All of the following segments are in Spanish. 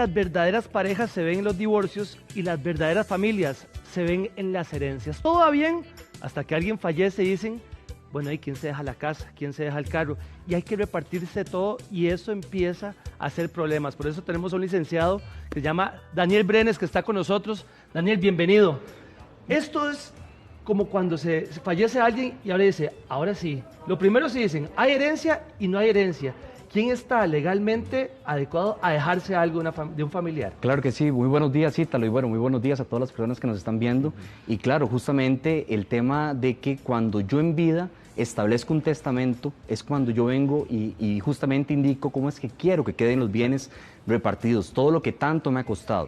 las verdaderas parejas se ven en los divorcios y las verdaderas familias se ven en las herencias. Todo va bien hasta que alguien fallece y dicen, bueno, ¿y quién se deja la casa? ¿Quién se deja el carro? Y hay que repartirse todo y eso empieza a hacer problemas. Por eso tenemos a un licenciado que se llama Daniel Brenes, que está con nosotros. Daniel, bienvenido. Esto es como cuando se fallece alguien y ahora dice, ahora sí. Lo primero se dicen, hay herencia y no hay herencia. ¿Quién está legalmente adecuado a dejarse algo de un familiar? Claro que sí, muy buenos días, Ítalo, y bueno, muy buenos días a todas las personas que nos están viendo. Y claro, justamente el tema de que cuando yo en vida establezco un testamento es cuando yo vengo y justamente indico cómo es que quiero que queden los bienes repartidos, todo lo que tanto me ha costado.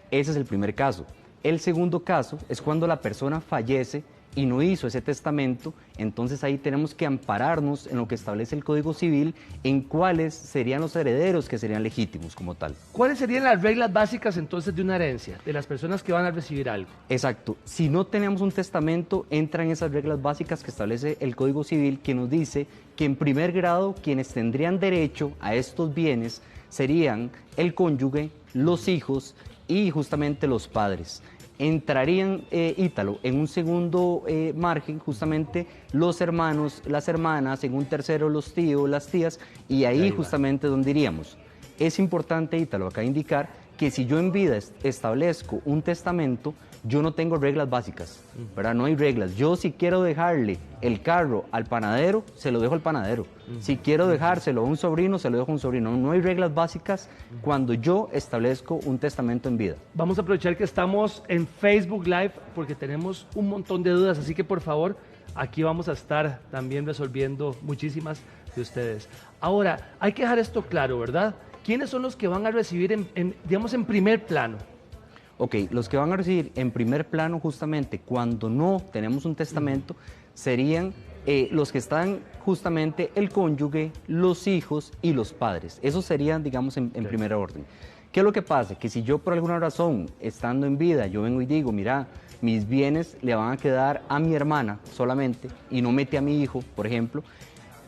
Ese es el primer caso. El segundo caso es cuando la persona fallece y no hizo ese testamento, entonces ahí tenemos que ampararnos en lo que establece el Código Civil, en cuáles serían los herederos que serían legítimos como tal. ¿Cuáles serían las reglas básicas entonces de una herencia, de las personas que van a recibir algo? Exacto, si no tenemos un testamento, entran esas reglas básicas que establece el Código Civil, que nos dice que en primer grado quienes tendrían derecho a estos bienes serían el cónyuge, los hijos y justamente los padres. Entrarían, Ítalo, en un segundo margen justamente los hermanos, las hermanas, en un tercero los tíos, las tías, y ahí justamente donde iríamos. Es importante, Ítalo, acá indicar que si yo en vida establezco un testamento, yo no tengo reglas básicas, ¿verdad? No hay reglas. Yo si quiero dejarle el carro al panadero, se lo dejo al panadero. Si quiero dejárselo a un sobrino, se lo dejo a un sobrino. No hay reglas básicas cuando yo establezco un testamento en vida. Vamos a aprovechar que estamos en Facebook Live porque tenemos un montón de dudas, así que por favor, aquí vamos a estar también resolviendo muchísimas de ustedes. Ahora, hay que dejar esto claro, ¿verdad? ¿Quiénes son los que van a recibir, digamos, en primer plano? Ok, los que van a recibir en primer plano justamente cuando no tenemos un testamento serían los que están justamente el cónyuge, los hijos y los padres. Esos serían, digamos, en primer orden. ¿Qué es lo que pasa? Que si yo por alguna razón, estando en vida, yo vengo y digo, mira, mis bienes le van a quedar a mi hermana solamente y no mete a mi hijo, por ejemplo,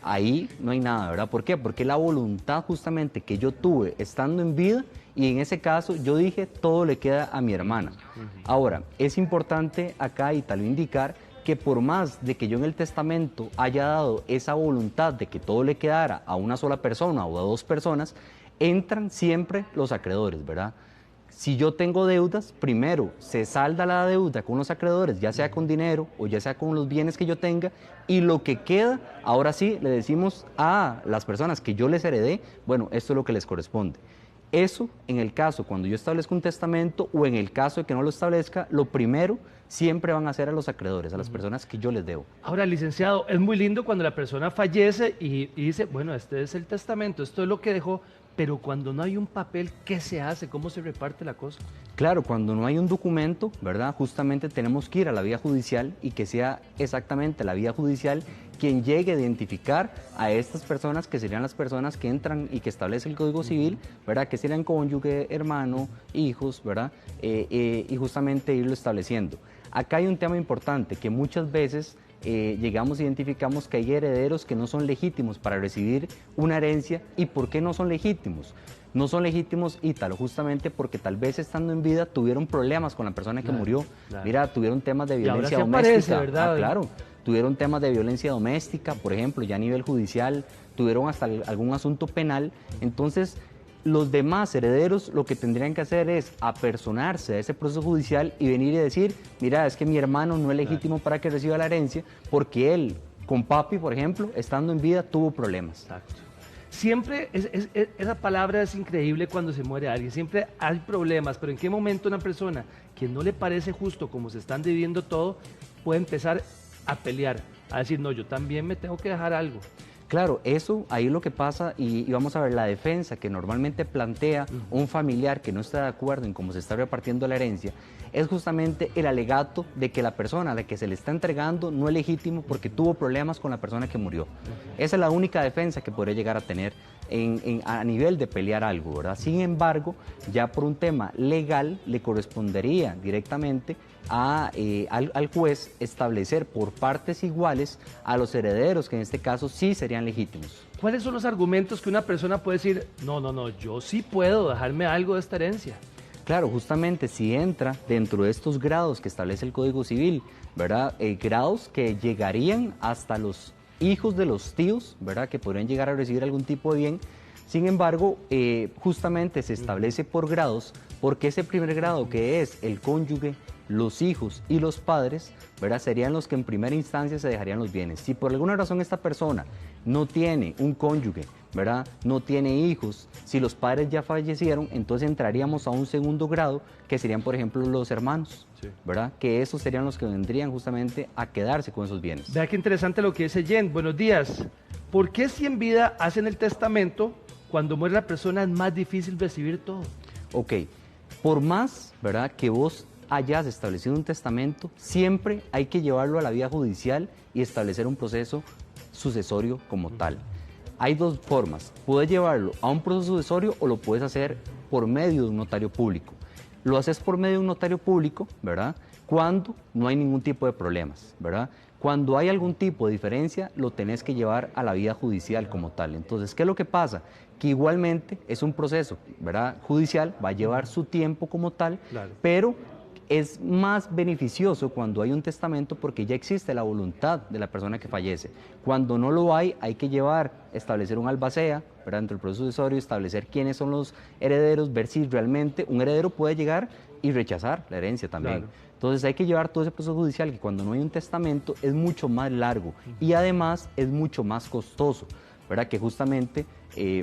ahí no hay nada, ¿verdad? ¿Por qué? Porque la voluntad justamente que yo tuve estando en vida y en ese caso yo dije todo le queda a mi hermana. Ahora, es importante acá y tal indicar que por más de que yo en el testamento haya dado esa voluntad de que todo le quedara a una sola persona o a dos personas, entran siempre los acreedores, ¿verdad? Si yo tengo deudas, primero se salda la deuda con los acreedores, ya sea con dinero o ya sea con los bienes que yo tenga, y lo que queda, ahora sí, le decimos a las personas que yo les heredé, bueno, esto es lo que les corresponde. Eso, en el caso cuando yo establezco un testamento o en el caso de que no lo establezca, lo primero siempre van a ser a los acreedores, a las personas que yo les debo. Ahora, licenciado, es muy lindo cuando la persona fallece y dice, bueno, este es el testamento, esto es lo que dejó, pero cuando no hay un papel, ¿qué se hace? ¿Cómo se reparte la cosa? Claro, cuando no hay un documento, ¿verdad? Justamente tenemos que ir a la vía judicial y que sea exactamente la vía judicial quien llegue a identificar a estas personas que serían las personas que entran y que establece el Código Civil, ¿verdad? Que serían cónyuge, hermano, hijos, ¿verdad? Y justamente irlo estableciendo. Acá hay un tema importante que muchas veces identificamos que hay herederos que no son legítimos para recibir una herencia. ¿Y por qué no son legítimos? No son legítimos, Ítalo, justamente porque tal vez estando en vida tuvieron problemas con la persona que murió. Mira, tuvieron temas de violencia doméstica. Aparece, ¿verdad? Claro, tuvieron temas de violencia doméstica, por ejemplo, ya a nivel judicial, tuvieron hasta algún asunto penal. Entonces, los demás herederos lo que tendrían que hacer es apersonarse a ese proceso judicial y venir y decir, mira, es que mi hermano no es legítimo para que reciba la herencia porque él, con papi, por ejemplo, estando en vida, tuvo problemas. Exacto. Siempre, esa palabra es increíble cuando se muere alguien, siempre hay problemas, pero ¿en qué momento una persona que no le parece justo como se están dividiendo todo, puede empezar a pelear, a decir, no, yo también me tengo que dejar algo? Claro, eso ahí lo que pasa, y vamos a ver, la defensa que normalmente plantea un familiar que no está de acuerdo en cómo se está repartiendo la herencia, es justamente el alegato de que la persona a la que se le está entregando no es legítimo porque tuvo problemas con la persona que murió. Esa es la única defensa que podría llegar a tener a nivel de pelear algo, ¿verdad? Sin embargo, ya por un tema legal le correspondería directamente al juez establecer por partes iguales a los herederos que en este caso sí serían legítimos. ¿Cuáles son los argumentos que una persona puede decir, no, yo sí puedo dejarme algo de esta herencia? Claro, justamente si entra dentro de estos grados que establece el Código Civil, ¿verdad? Grados que llegarían hasta los hijos de los tíos, ¿verdad? Que podrían llegar a recibir algún tipo de bien. Sin embargo, justamente se establece por grados, porque ese primer grado, que es el cónyuge, los hijos y los padres, ¿verdad? Serían los que en primera instancia se dejarían los bienes. Si por alguna razón esta persona no tiene un cónyuge, ¿verdad? No tiene hijos, si los padres ya fallecieron, entonces entraríamos a un segundo grado, que serían, por ejemplo, los hermanos, sí, ¿verdad? Que esos serían los que vendrían justamente a quedarse con esos bienes. Vea qué interesante lo que dice Jen. Buenos días. ¿Por qué si en vida hacen el testamento, cuando muere la persona es más difícil recibir todo? Ok, por más, ¿verdad?, que vos hayas establecido un testamento, siempre hay que llevarlo a la vía judicial y establecer un proceso sucesorio como tal. Hay dos formas, puedes llevarlo a un proceso sucesorio o lo puedes hacer por medio de un notario público. Lo haces por medio de un notario público, ¿verdad?, cuando no hay ningún tipo de problemas, ¿verdad? Cuando hay algún tipo de diferencia, lo tenés que llevar a la vía judicial como tal. Entonces, ¿qué es lo que pasa? Que igualmente es un proceso, ¿verdad?, judicial, va a llevar su tiempo como tal, claro, pero es más beneficioso cuando hay un testamento porque ya existe la voluntad de la persona que fallece. Cuando no lo hay que llevar, establecer un albacea, ¿verdad?, dentro del proceso sucesorio, establecer quiénes son los herederos, ver si realmente un heredero puede llegar y rechazar la herencia también. Claro. Entonces hay que llevar todo ese proceso judicial que cuando no hay un testamento es mucho más largo y además es mucho más costoso, ¿verdad? Que justamente,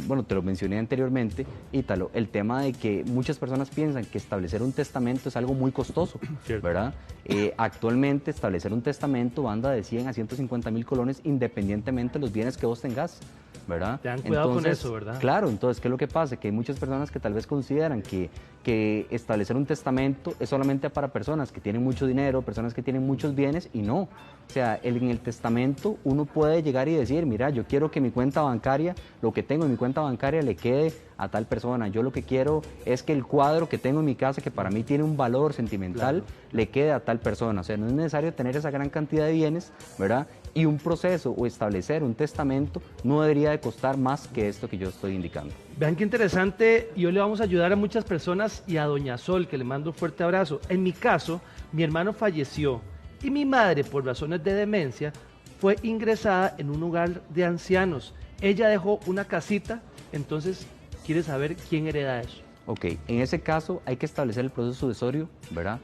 bueno, te lo mencioné anteriormente, Ítalo, el tema de que muchas personas piensan que establecer un testamento es algo muy costoso, ¿verdad? Actualmente establecer un testamento anda de 100 a 150.000 colones independientemente de los bienes que vos tengas, ¿verdad? Te dan cuidado con eso, ¿verdad? Claro, entonces, ¿qué es lo que pasa? Que hay muchas personas que tal vez consideran que establecer un testamento es solamente para personas que tienen mucho dinero, personas que tienen muchos bienes, y no. O sea, en el testamento uno puede llegar y decir, mira, yo quiero que mi cuenta bancaria, lo que tengo en mi cuenta bancaria le quede a tal persona. Yo lo que quiero es que el cuadro que tengo en mi casa, que para mí tiene un valor sentimental, claro, le quede a tal persona. O sea, no es necesario tener esa gran cantidad de bienes, ¿verdad? Y un proceso o establecer un testamento no debería de costar más que esto que yo estoy indicando. Vean qué interesante, y hoy le vamos a ayudar a muchas personas y a doña Sol, que le mando un fuerte abrazo. En mi caso, mi hermano falleció y mi madre, por razones de demencia, fue ingresada en un hogar de ancianos. Ella dejó una casita, entonces quiere saber quién hereda eso. Ok, en ese caso hay que establecer el proceso sucesorio, ¿verdad?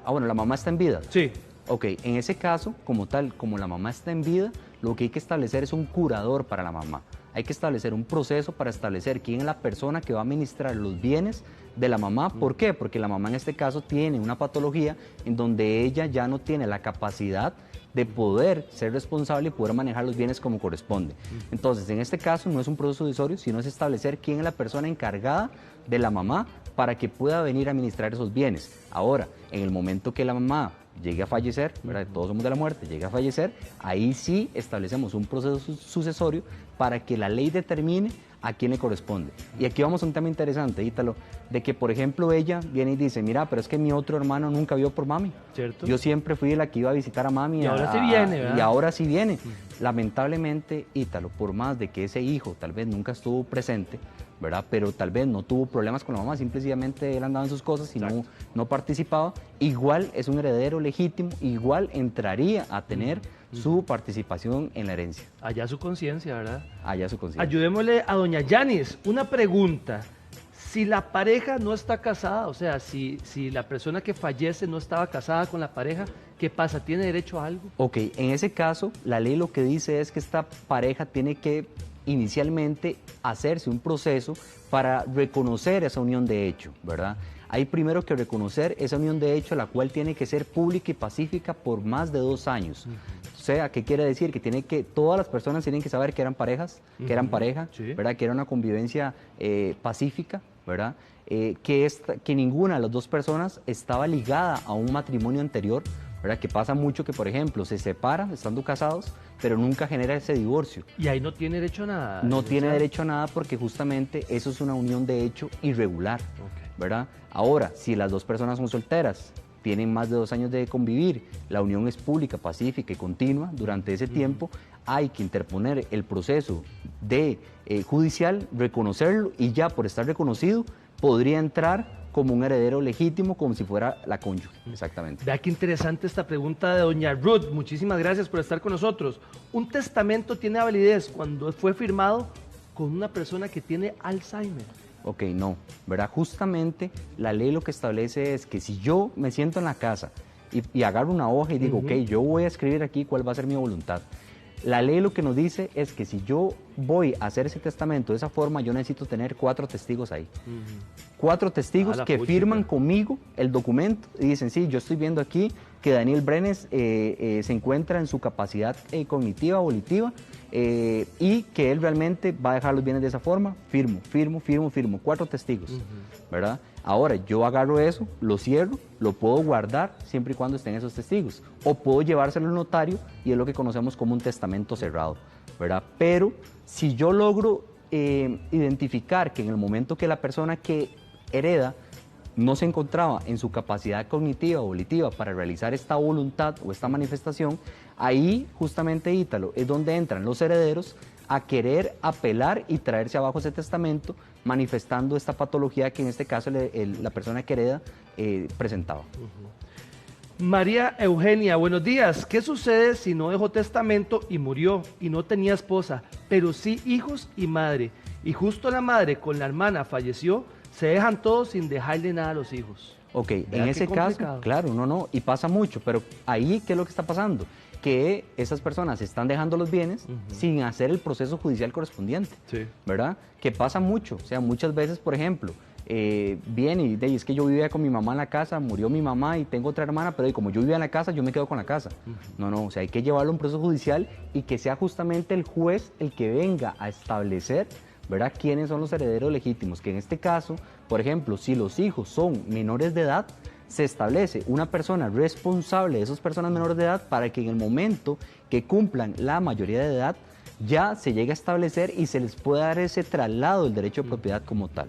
Bueno, la mamá está en vida. Sí. Ok, en ese caso, como tal, como la mamá está en vida, lo que hay que establecer es un curador para la mamá. Hay que establecer un proceso para establecer quién es la persona que va a administrar los bienes de la mamá. ¿Por qué? Porque la mamá en este caso tiene una patología en donde ella ya no tiene la capacidad de poder ser responsable y poder manejar los bienes como corresponde. Entonces, en este caso no es un proceso sucesorio, sino es establecer quién es la persona encargada de la mamá para que pueda venir a administrar esos bienes. Ahora, en el momento que la mamá llegue a fallecer, ¿verdad?, todos somos de la muerte, llegue a fallecer, ahí sí establecemos un proceso sucesorio para que la ley determine a quién le corresponde. Y aquí vamos a un tema interesante, Ítalo, de que, por ejemplo, ella viene y dice, mira, pero es que mi otro hermano nunca vio por mami. ¿Cierto? Yo siempre fui la que iba a visitar a mami. Y ahora sí viene, ¿verdad? Y ahora sí viene. Lamentablemente, Ítalo, por más de que ese hijo tal vez nunca estuvo presente, ¿verdad?, pero tal vez no tuvo problemas con la mamá, simplemente él andaba en sus cosas y no participaba, igual es un heredero legítimo, igual entraría a tener su participación en la herencia. Allá su conciencia, ¿verdad? Allá su conciencia. Ayudémosle a doña Yanis. Una pregunta. Si la pareja no está casada, o sea, si la persona que fallece no estaba casada con la pareja, ¿qué pasa? ¿Tiene derecho a algo? Ok, en ese caso, la ley lo que dice es que esta pareja tiene que inicialmente hacerse un proceso para reconocer esa unión de hecho, ¿verdad? Hay primero que reconocer esa unión de hecho, la cual tiene que ser pública y pacífica por más de 2 años. O sea, ¿qué quiere decir? Que todas las personas tienen que saber que eran parejas, que eran pareja, sí, ¿verdad?, que era una convivencia pacífica, ¿verdad? Que ninguna de las dos personas estaba ligada a un matrimonio anterior, ¿verdad? Que pasa mucho que, por ejemplo, se separan estando casados, pero nunca genera ese divorcio. Y ahí no tiene derecho a nada. No tiene derecho a nada porque justamente eso es una unión de hecho irregular, ¿verdad? Ahora, si las dos personas son solteras, tienen más de 2 años de convivir, la unión es pública, pacífica y continua, durante ese tiempo hay que interponer el proceso de judicial, reconocerlo y ya por estar reconocido podría entrar como un heredero legítimo, como si fuera la cónyuge, exactamente. Vea qué interesante esta pregunta de doña Ruth, muchísimas gracias por estar con nosotros. ¿Un testamento tiene validez cuando fue firmado con una persona que tiene Alzheimer? Ok, no, ¿verdad? Justamente la ley lo que establece es que si yo me siento en la casa y agarro una hoja y digo, ok, yo voy a escribir aquí cuál va a ser mi voluntad. La ley lo que nos dice es que si yo voy a hacer ese testamento de esa forma, yo necesito tener 4 testigos ahí. 4 testigos que firman conmigo el documento y dicen, sí, yo estoy viendo aquí que Daniel Brenes se encuentra en su capacidad cognitiva, volitiva, y que él realmente va a dejar los bienes de esa forma. Firmo. 4 testigos, ¿verdad? Ahora, yo agarro eso, lo cierro, lo puedo guardar siempre y cuando estén esos testigos. O puedo llevárselo al notario y es lo que conocemos como un testamento cerrado, ¿verdad? Pero si yo logro identificar que en el momento que la persona que hereda no se encontraba en su capacidad cognitiva o volitiva para realizar esta voluntad o esta manifestación, ahí justamente, Ítalo, es donde entran los herederos a querer apelar y traerse abajo ese testamento manifestando esta patología que en este caso la persona que hereda presentaba. María Eugenia, buenos días. ¿Qué sucede si no dejó testamento y murió y no tenía esposa, pero sí hijos y madre? Y justo la madre con la hermana falleció, se dejan todos sin dejarle nada a los hijos. Ok, en ese caso, claro, no, y pasa mucho, pero ahí, ¿qué es lo que está pasando? Que esas personas están dejando los bienes sin hacer el proceso judicial correspondiente, ¿verdad? Que pasa mucho, o sea, muchas veces, por ejemplo, viene y es que yo vivía con mi mamá en la casa, murió mi mamá y tengo otra hermana, pero como yo vivía en la casa, yo me quedo con la casa. No, o sea, hay que llevarlo a un proceso judicial y que sea justamente el juez el que venga a establecer, ¿verdad?, quiénes son los herederos legítimos, que en este caso, por ejemplo, si los hijos son menores de edad, se establece una persona responsable de esas personas menores de edad para que en el momento que cumplan la mayoría de edad ya se llegue a establecer y se les pueda dar ese traslado del derecho de propiedad como tal.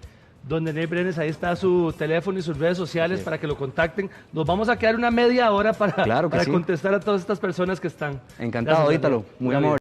Don Daniel Brenes, ahí está su teléfono y sus redes sociales para que lo contacten. Nos vamos a quedar una media hora para sí, contestar a todas estas personas que están. Encantado, Ítalo, muy amable.